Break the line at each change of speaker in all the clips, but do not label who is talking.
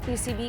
PCB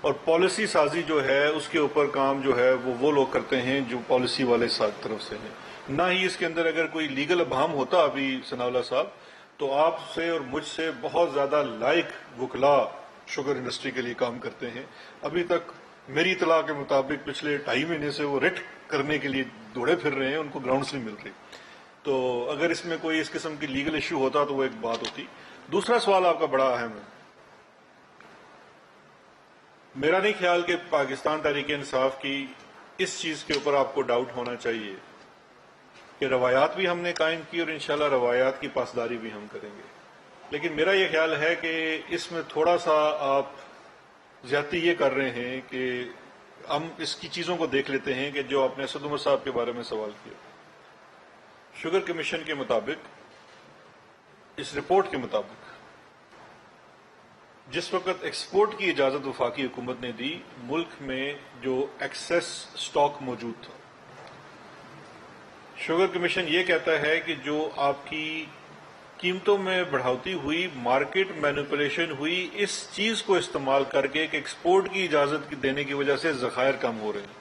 اور policy سازی جو ہے اس کے اوپر کام جو ہے وہ لوگ کرتے ہیں جو پالیسی والے طرف سے ہیں. نہ ہی اس کے اندر اگر کوئی لیگل ابہام ہوتا ابھی ثناء اللہ صاحب تو آپ سے اور مجھ سے بہت زیادہ لائق وکلا شوگر انڈسٹری کے لیے کام کرتے ہیں. ابھی تک میری اطلاع کے مطابق پچھلے 2.5 مہینے سے وہ ریٹ کرنے کے لیے دوڑے پھر رہے ہیں, ان کو گراؤنڈز نہیں مل رہی. تو اگر اس میں کوئی اس قسم کی لیگل ایشو ہوتا تو وہ ایک بات ہوتی. دوسرا سوال آپ کا بڑا اہم ہے. میرا نہیں خیال کہ پاکستان تحریک انصاف کی اس چیز کے اوپر آپ کو ڈاؤٹ ہونا چاہیے کہ روایات بھی ہم نے قائم کی اور انشاءاللہ روایات کی پاسداری بھی ہم کریں گے. لیکن میرا یہ خیال ہے کہ اس میں تھوڑا سا آپ زیادتی یہ کر رہے ہیں کہ ہم اس کی چیزوں کو دیکھ لیتے ہیں کہ جو آپ نے اسد عمر صاحب کے بارے میں سوال کیا. شوگر کمیشن کے مطابق, اس رپورٹ کے مطابق, جس وقت ایکسپورٹ کی اجازت وفاقی حکومت نے دی, ملک میں جو ایکسیس سٹاک موجود تھا, شوگر کمیشن یہ کہتا ہے کہ جو آپ کی قیمتوں میں بڑھوتی ہوئی, مارکیٹ مینیپولیشن ہوئی, اس چیز کو استعمال کر کے کہ ایکسپورٹ کی اجازت دینے کی وجہ سے ذخائر کم ہو رہے ہیں.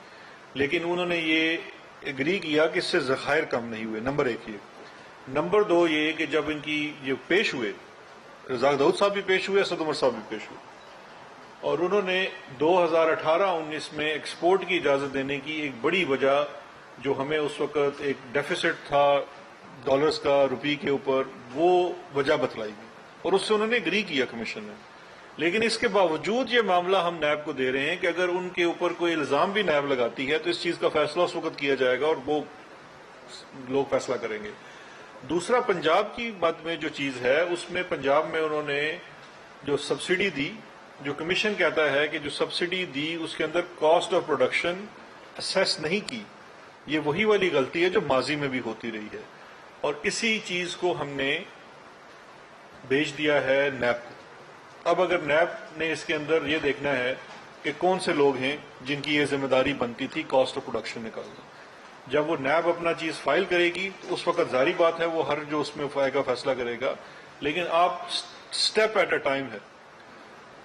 لیکن انہوں نے یہ ایگری کیا کہ اس سے ذخائر کم نہیں ہوئے. نمبر 1 یہ. نمبر 2 یہ کہ جب ان کی یہ پیش ہوئے, رزاق داؤد صاحب بھی پیش ہوئے, اسد عمر صاحب بھی پیش ہوئے, اور انہوں نے 2018-19 میں ایکسپورٹ کی اجازت دینے کی ایک بڑی وجہ جو ہمیں اس وقت ایک ڈیفیسٹ تھا ڈالرز کا روپی کے اوپر, وہ وجہ بتلائی گئی اور اس سے انہوں نے اگری کیا کمیشن نے. لیکن اس کے باوجود یہ معاملہ ہم نیب کو دے رہے ہیں کہ اگر ان کے اوپر کوئی الزام بھی نیب لگاتی ہے تو اس چیز کا فیصلہ اس وقت کیا جائے گا اور وہ لوگ فیصلہ کریں گے. دوسرا, پنجاب کی بات میں جو چیز ہے, اس میں پنجاب میں انہوں نے جو سبسڈی دی, جو کمیشن کہتا ہے کہ جو سبسڈی دی اس کے اندر کاسٹ آف پروڈکشن اسیس نہیں کی. یہ وہی والی غلطی ہے جو ماضی میں بھی ہوتی رہی ہے, اور اسی چیز کو ہم نے بھیج دیا ہے نیب کو. اب اگر نیب نے اس کے اندر یہ دیکھنا ہے کہ کون سے لوگ ہیں جن کی یہ ذمہ داری بنتی تھی کاسٹ آف پروڈکشن نکالنا, جب وہ نیب اپنا چیز فائل کرے گی تو اس وقت ظاہری بات ہے وہ ہر جو اس میں کا فیصلہ کرے گا. لیکن آپ سٹیپ ایٹ اے ٹائم ہے.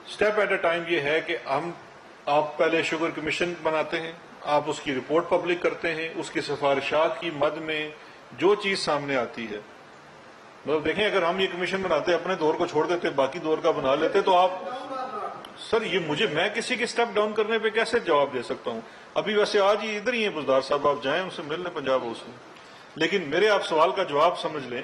سٹیپ ایٹ اے ٹائم یہ ہے کہ آپ پہلے شوگر کمیشن بناتے ہیں, آپ اس کی رپورٹ پبلک کرتے ہیں, اس کی سفارشات کی مد میں جو چیز سامنے آتی ہے, مطلب دیکھیں اگر ہم یہ کمیشن بناتے اپنے دور کو چھوڑ دیتے باقی دور کا بنا لیتے تو آپ سر یہ میں کسی کے سٹیپ ڈاؤن کرنے پہ کیسے جواب دے سکتا ہوں. ابھی ویسے آج ہی ادھر ہی ہیں بزدار صاحب, آپ جائیں ان سے ملنے پنجاب ہاؤس میں. لیکن میرے آپ سوال کا جواب سمجھ لیں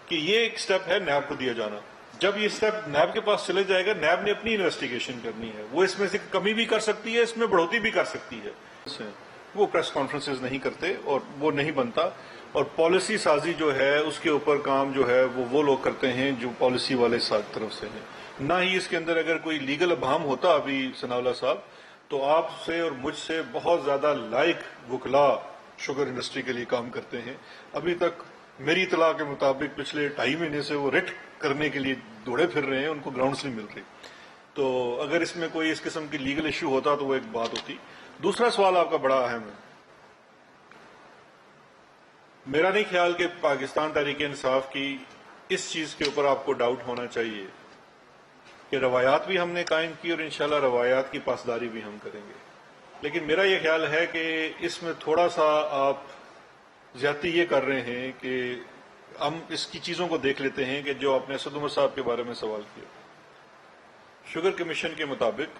کہ یہ ایک سٹیپ ہے نیب کو دیا جانا. جب یہ سٹیپ نیب کے پاس چلے جائے گا, نیب نے اپنی انویسٹیگیشن کرنی ہے, وہ اس میں سے کمی بھی کر سکتی ہے, اس میں بڑھوتری بھی کر سکتی ہے. وہ پریس کانفرنسز نہیں کرتے اور وہ نہیں بنتا, اور پالیسی سازی جو ہے اس کے اوپر کام جو ہے وہ لوگ کرتے ہیں جو پالیسی والے طرف سے ہیں. نہ ہی اس کے اندر اگر کوئی لیگل ابہام ہوتا ابھی ثناء اللہ صاحب تو آپ سے اور مجھ سے بہت زیادہ لائق وکلا شوگر انڈسٹری کے لیے کام کرتے ہیں. ابھی تک میری اطلاع کے مطابق پچھلے 2.5 مہینے سے وہ ریٹ کرنے کے لیے دوڑے پھر رہے ہیں, ان کو گراؤنڈز نہیں مل رہی. تو اگر اس میں کوئی اس قسم کی لیگل ایشو ہوتا تو وہ ایک بات ہوتی. دوسرا سوال آپ کا بڑا اہم ہے. میرا نہیں خیال کہ پاکستان تحریک انصاف کی اس چیز کے اوپر آپ کو ڈاؤٹ ہونا چاہیے کہ روایات بھی ہم نے قائم کی اور انشاءاللہ روایات کی پاسداری بھی ہم کریں گے. لیکن میرا یہ خیال ہے کہ اس میں تھوڑا سا آپ زیادتی یہ کر رہے ہیں کہ ہم اس کی چیزوں کو دیکھ لیتے ہیں کہ جو آپ نے اسد عمر صاحب کے بارے میں سوال کیا. شوگر کمیشن کے مطابق,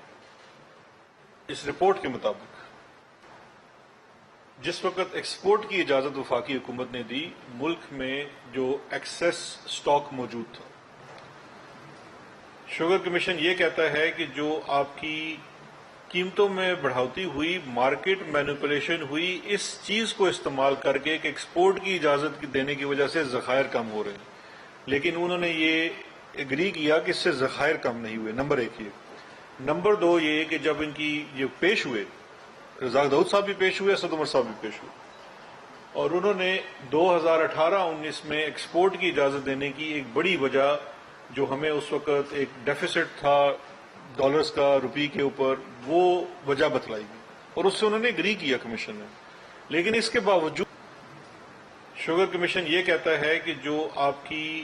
اس رپورٹ کے مطابق, جس وقت ایکسپورٹ کی اجازت وفاقی حکومت نے دی, ملک میں جو ایکسیس سٹاک موجود تھا, شوگر کمیشن یہ کہتا ہے کہ جو آپ کی قیمتوں میں بڑھوتی ہوئی, مارکیٹ مینیپولیشن ہوئی, اس چیز کو استعمال کر کے کہ ایکسپورٹ کی اجازت دینے کی وجہ سے ذخائر کم ہو رہے ہیں. لیکن انہوں نے یہ ایگری کیا کہ اس سے ذخائر کم نہیں ہوئے. نمبر 1 یہ. نمبر 2 یہ کہ جب ان کی یہ پیش ہوئے, رزاق داؤد صاحب بھی پیش ہوئے, اسد عمر صاحب بھی پیش ہوئے, اور انہوں نے 2018-19 میں ایکسپورٹ کی اجازت دینے کی ایک بڑی وجہ جو ہمیں اس وقت ایک ڈیفیسٹ تھا ڈالرز کا روپی کے اوپر, وہ وجہ بتلائی گئی اور اس سے انہوں نے اگری کیا کمیشن نے. لیکن اس کے باوجود شوگر کمیشن یہ کہتا ہے کہ جو آپ کی